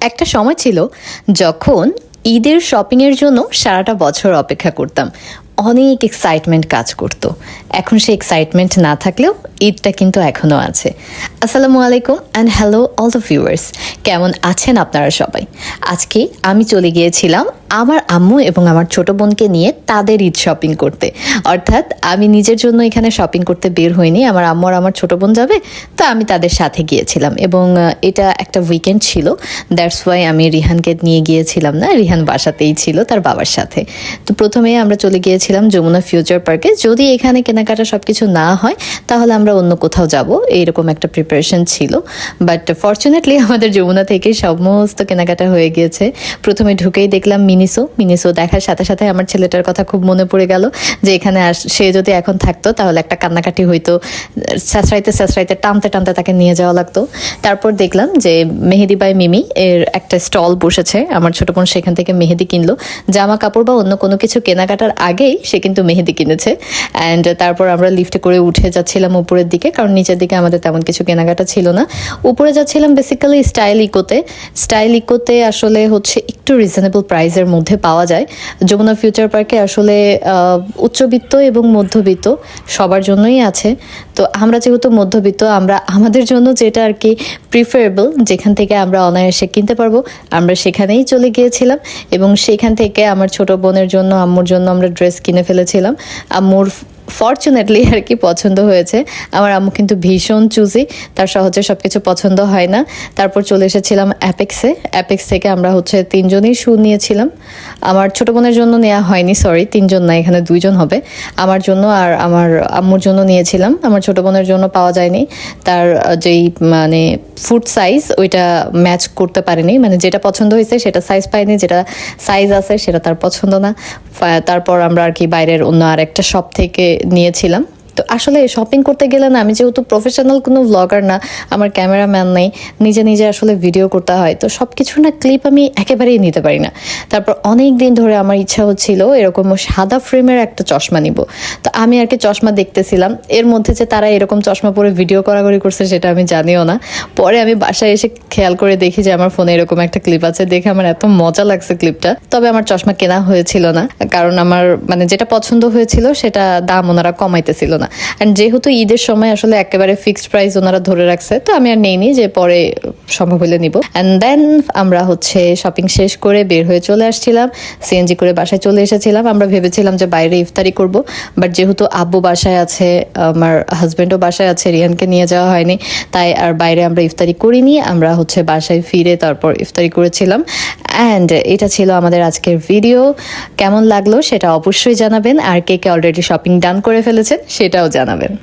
একটা সময় ছিল যখন ঈদের শপিংয়ের জন্য সারাটা বছর অপেক্ষা করতাম। অনেক এক্সাইটমেন্ট কাজ করত। এখন সেই এক্সাইটমেন্ট না থাকলেও ঈদটা কিন্তু এখনও আছে। আসসালামু আলাইকুম and hello all the viewers, কেমন আছেন আপনারা সবাই? আজকে আমি চলে গিয়েছিলাম আমার আম্মু এবং আমার ছোট বোনকে নিয়ে তাদের ঈদ শপিং করতে। অর্থাৎ আমি নিজের জন্য এখানে শপিং করতে বের হইনি, আমার আম্মু আর আমার ছোট বোন যাবে, তো আমি তাদের সাথে গিয়েছিলাম। এবং এটা একটা উইকেন্ড ছিল, দ্যাটস ওয়াই আমি রিহানকে নিয়ে গিয়েছিলাম না, রিহান বাসাতেই ছিল তার বাবার সাথে। তো প্রথমে আমরা চলে গিয়েছিলাম যমুনা ফিউচার পার্কে। যদি এখানে কেনাকাটা সব কিছু না হয় তাহলে আমরা অন্য কোথাও যাব, এইরকম একটা প্রিপারেশন ছিল। বাট ফর্চুনেটলি আমাদের যমুনা থেকে সমস্ত কেনাকাটা হয়ে গিয়েছে। প্রথমে ঢুকেই দেখলাম মিনিসো দেখার সাথে সাথে আমার ছেলেটার কথা খুব মনে পড়ে গেল যে এখানে সে যদি এখন থাকতো তাহলে একটা কান্নাকাটি হইতো, স্যাঁচড়াইতে টানতে টানতে তাকে নিয়ে যাওয়া লাগতো। তারপর দেখলাম যে মেহেদি বাই মিমি এর একটা স্টল বসেছে, আমার ছোট বোন সেখান থেকে মেহেদি কিনলো। জামা কাপড় বা অন্য কোনো কিছু কেনাকাটার আগেই সে কিন্তু মেহেদি কিনেছে। অ্যান্ড তারপর আমরা লিফটে করে উঠে যাচ্ছিলাম উপরের দিকে, কারণ নিচের দিকে আমাদের তেমন কিছু কেনাকাটা ছিল না। উপরে যাচ্ছিলাম বেসিক্যালি স্টাইল ইকোতে আসলে হচ্ছে একটু রিজনেবল প্রাইসের মধ্যে পাওয়া যায়। যমুনা ফিউচার পার্কে আসলে উচ্চবিত্ত এবং মধ্যবিত্ত সবার জন্যই আছে। তো আমরা যেহেতু মধ্যবিত্ত, আমরা আমাদের জন্য যেটা আর কি প্রিফারেবল, যেখান থেকে আমরা অনায়াসে কিনতে পারবো, আমরা সেখানেই চলে গিয়েছিলাম। এবং সেখান থেকে আমার ছোট বোনের জন্য, আম্মুর জন্য আমরা ড্রেস কিনে ফেলেছিলাম। আম্মুর ফর্চুনেটলি আর কি পছন্দ হয়েছে। আমার আম্মু কিন্তু ভীষণ চুজি, তার সহজে সব কিছু পছন্দ হয় না। তারপর চলে এসেছিলাম অ্যাপেক্স থেকে আমরা হচ্ছে 3 জনই শু নিয়েছিলাম। আমার ছোট বোনের জন্য নেওয়া হয়নি, সরি 3 জন না, এখানে 2 জন হবে। আমার জন্য আর আমার আম্মুর জন্য নিয়েছিলাম। আমার ছোট বোনের জন্য পাওয়া যায়নি, তার যেই মানে ফুট সাইজ ওইটা ম্যাচ করতে পারেনি, মানে যেটা পছন্দ হয়েছে সেটা সাইজ পাইনি, যেটা সাইজ আছে সেটা তার পছন্দ না। তারপর আমরা আর কি বাইরের অন্য আর একটা শপ থেকে নিয়েছিলাম। তো আসলে শপিং করতে গেলে না, আমি যেহেতু প্রফেশনাল কোনো ব্লগার না, আমার ক্যামেরাম্যান নেই, নিজে আসলে ভিডিও করতে হয়, তো সব কিছু না ক্লিপ আমি একেবারেই নিতে পারি না। তারপর অনেক দিন ধরে আমার ইচ্ছা হচ্ছিল এরকম সাদা ফ্রেমের একটা চশমা নিব। তো আমি আর কি চশমা দেখতেছিলাম, এর মধ্যে যে তারা এরকম চশমা পরে ভিডিও করাকরি করছে সেটা আমি জানিও না। পরে আমি বাসায় এসে খেয়াল করে দেখি যে আমার ফোনে এরকম একটা ক্লিপ আছে, দেখে আমার এত মজা লাগছে ক্লিপটা। তবে আমার চশমা কেনা হয়েছিল না, কারণ আমার মানে যেটা পছন্দ হয়েছিল সেটা দাম ওনারা কমাইতেছিল না। অ্যান্ড যেহেতু ঈদের সময় আসলে একেবারে ফিক্সড প্রাইস ওনারা ধরে রাখছে, তো আমি আর নেইনি, যে পরে সম্ভব হলে নিব। অ্যান্ড দেন আমরা হচ্ছে শপিং শেষ করে বের হয়ে চলে আসছিলাম, সিএনজি করে বাসায় চলে এসেছিলাম। আমরা ভেবেছিলাম যে বাইরে ইফতারি করব, বাট যেহেতু আব্বু বাসায় আছে, আমার হাজব্যান্ডও বাসায় আছে, রিয়ানকে নিয়ে যাওয়া হয়নি, তাই আর বাইরে আমরা ইফতারি করিনি। আমরা হচ্ছে বাসায় ফিরে তারপর ইফতারি করেছিলাম। অ্যান্ড এটা ছিল আমাদের আজকের ভিডিও। কেমন লাগলো সেটা অবশ্যই জানাবেন, আর কে কে অলরেডি শপিং ডান করে ফেলেছেন সেটাও জানাবেন।